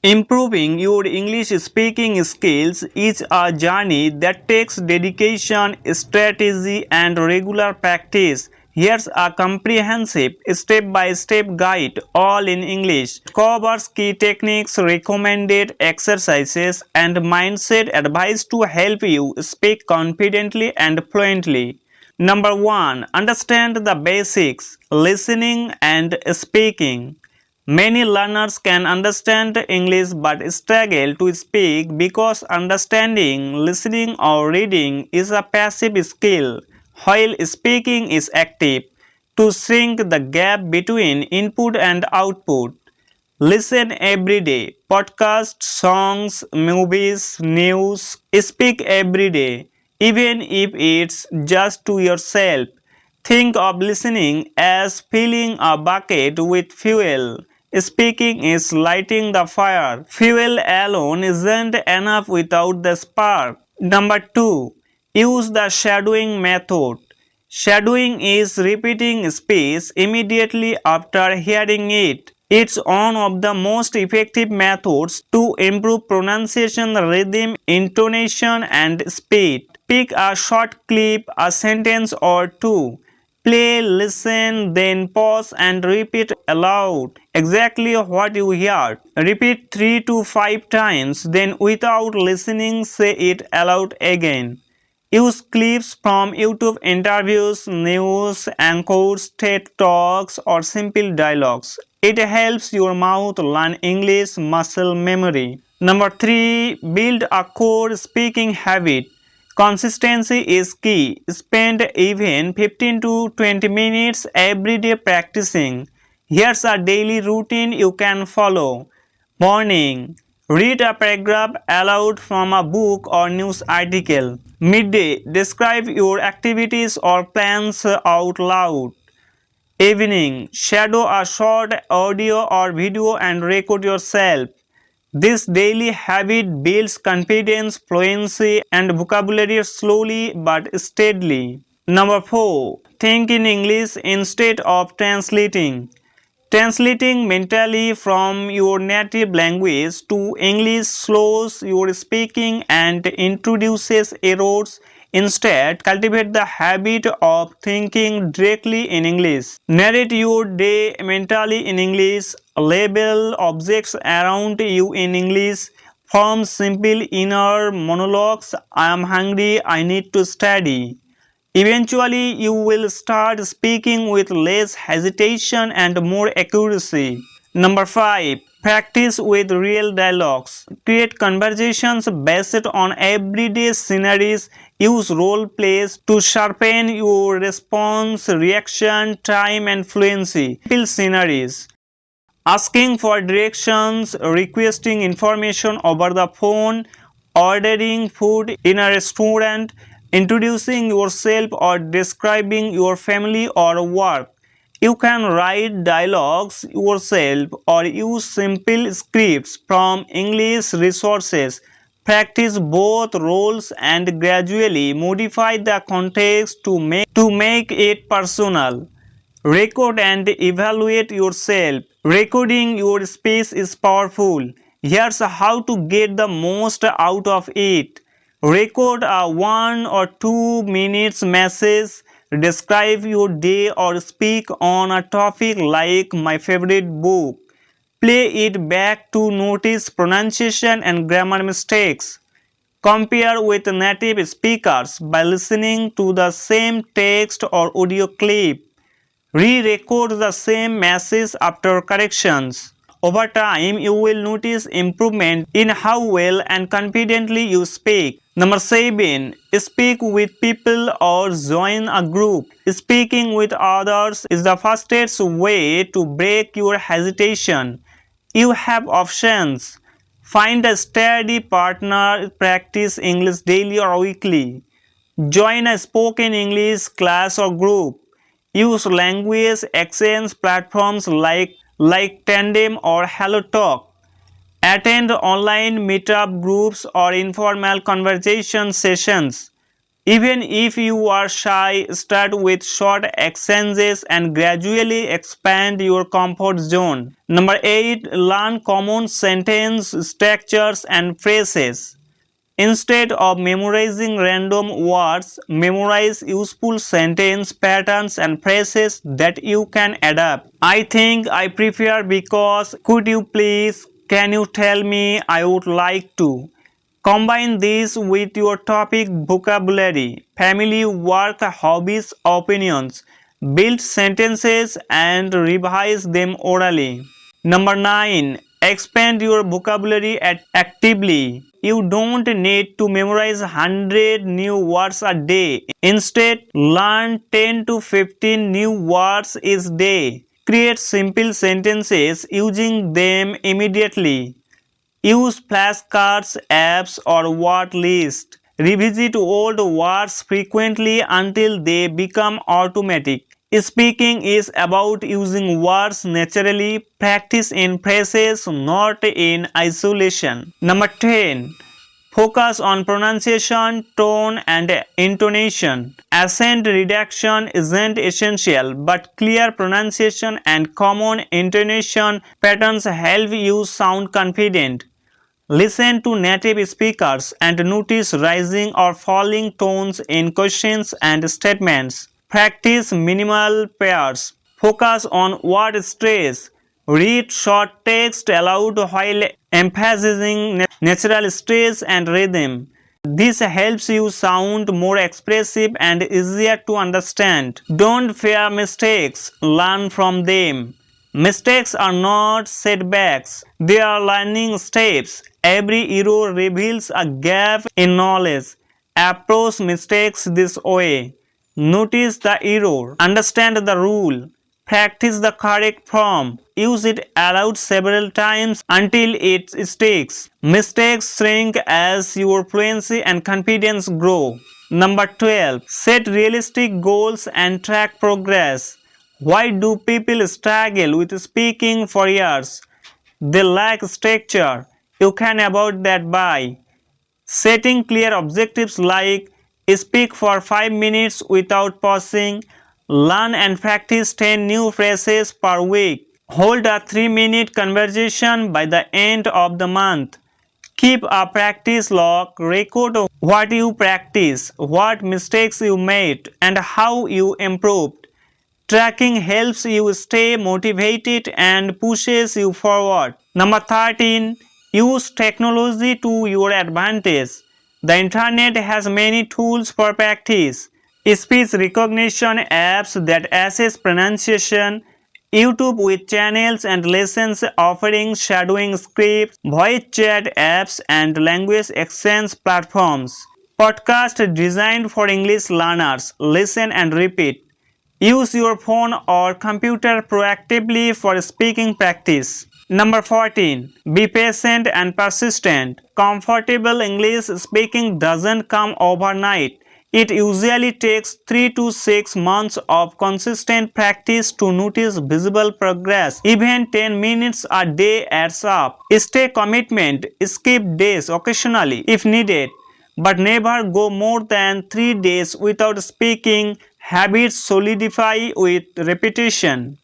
Improving your English speaking skills is a journey that takes dedication, strategy, and regular practice. Here's a comprehensive step by step guide, all in English. It covers key techniques, recommended exercises, and mindset advice to help you speak confidently and fluently. Number 1. Understand the basics, listening and speaking. Many learners can understand English but struggle to speak because understanding, listening, or reading is a passive skill, while speaking is active. To shrink the gap between input and output, listen every day. Podcasts, songs, movies, news. Speak every day, even if it's just to yourself. Think of listening as filling a bucket with fuel. Speaking is lighting the fire. Fuel alone isn't enough without the spark. Number 2. Use the shadowing method. Shadowing is repeating speech immediately after hearing it. It's one of the most effective methods to improve pronunciation, rhythm, intonation, and speed. Pick a short clip, a sentence or two. Play, listen, then pause and repeat aloud exactly what you heard. Repeat 3 to 5 times, then without listening, say it aloud again. Use clips from YouTube interviews, news anchors, TED Talks, or simple dialogues. It helps your mouth learn English muscle memory. Number 3. Build a core speaking habit. Consistency is key. Spend even 15 to 20 minutes every day practicing. Here's a daily routine you can follow. Morning. Read a paragraph aloud from a book or news article. Midday. Describe your activities or plans out loud. Evening. Shadow a short audio or video and record yourself. This daily habit builds confidence, fluency, and vocabulary slowly but steadily. Number 4. Think in English instead of translating. Translating mentally from your native language to English slows your speaking and introduces errors. Instead, cultivate the habit of thinking directly in English. Narrate your day mentally in English. Label objects around you in English. Form simple inner monologues. I am hungry. I need to study. Eventually, you will start speaking with less hesitation and more accuracy. Number 5. Practice with real dialogues. Create conversations based on everyday scenarios. Use role plays to sharpen your response, reaction, time, and fluency. Simple scenarios. Asking for directions, requesting information over the phone, ordering food in a restaurant, introducing yourself or describing your family or work. You can write dialogues yourself or use simple scripts from English resources. Practice both roles and gradually modify the context to make it personal. Record and evaluate yourself. Recording your speech is powerful. Here's how to get the most out of it. Record a 1 or 2 minutes message. Describe your day or speak on a topic like my favorite book. Play it back to notice pronunciation and grammar mistakes. Compare with native speakers by listening to the same text or audio clip. Re-record the same message after corrections. Over time, you will notice improvement in how well and confidently you speak. Number 7. Speak with people or join a group. Speaking with others is the fastest way to break your hesitation. You have options. Find a steady partner, practice English daily or weekly. Join a spoken English class or group. Use language exchange platforms like Tandem or HelloTalk. Attend online meetup groups or informal conversation sessions. Even if you are shy, start with short exchanges and gradually expand your comfort zone. Number 8. Learn common sentence structures and phrases. Instead of memorizing random words, memorize useful sentence patterns and phrases that you can adapt. I think, I prefer, because, could you please, can you tell me, I would like to. Combine this with your topic vocabulary, family, work, hobbies, opinions. Build sentences and revise them orally. Number 9. Expand your vocabulary actively. You don't need to memorize 100 new words a day. Instead, learn 10 to 15 new words each day. Create simple sentences using them immediately. Use flashcards, apps, or word lists. Revisit old words frequently until they become automatic. Speaking is about using words naturally. Practice in phrases, not in isolation. Number 10. Focus on pronunciation, tone, and intonation. Accent reduction isn't essential, but clear pronunciation and common intonation patterns help you sound confident. Listen to native speakers and notice rising or falling tones in questions and statements. Practice minimal pairs. Focus on word stress. Read short text aloud while emphasizing natural stress and rhythm. This helps you sound more expressive and easier to understand. Don't fear mistakes, learn from them. Mistakes are not setbacks, they are learning steps. Every error reveals a gap in knowledge. Approach mistakes this way. Notice the error, understand the rule, practice the correct form, use it aloud several times until it sticks. Mistakes shrink as your fluency and confidence grow. Number 12. Set realistic goals and track progress. Why do people struggle with speaking for years? They lack structure. You can avoid that by setting clear objectives like speak for 5 minutes without pausing, learn and practice 10 new phrases per week, hold a 3-minute conversation by the end of the month, keep a practice log, record what you practice, what mistakes you made, and how you improved. Tracking helps you stay motivated and pushes you forward. Number 13. Use technology to your advantage. The internet has many tools for practice. Speech recognition apps that assess pronunciation, YouTube with channels and lessons offering shadowing scripts, voice chat apps and language exchange platforms. Podcast designed for English learners. Listen and repeat. Use your phone or computer proactively for speaking practice. Number 14. Be patient and persistent. Comfortable English speaking doesn't come overnight. It usually takes 3 to 6 months of consistent practice to notice visible progress. Even 10 minutes a day adds up. Stay commitment. Skip days occasionally if needed, but never go more than 3 days without speaking. Habits solidify with repetition.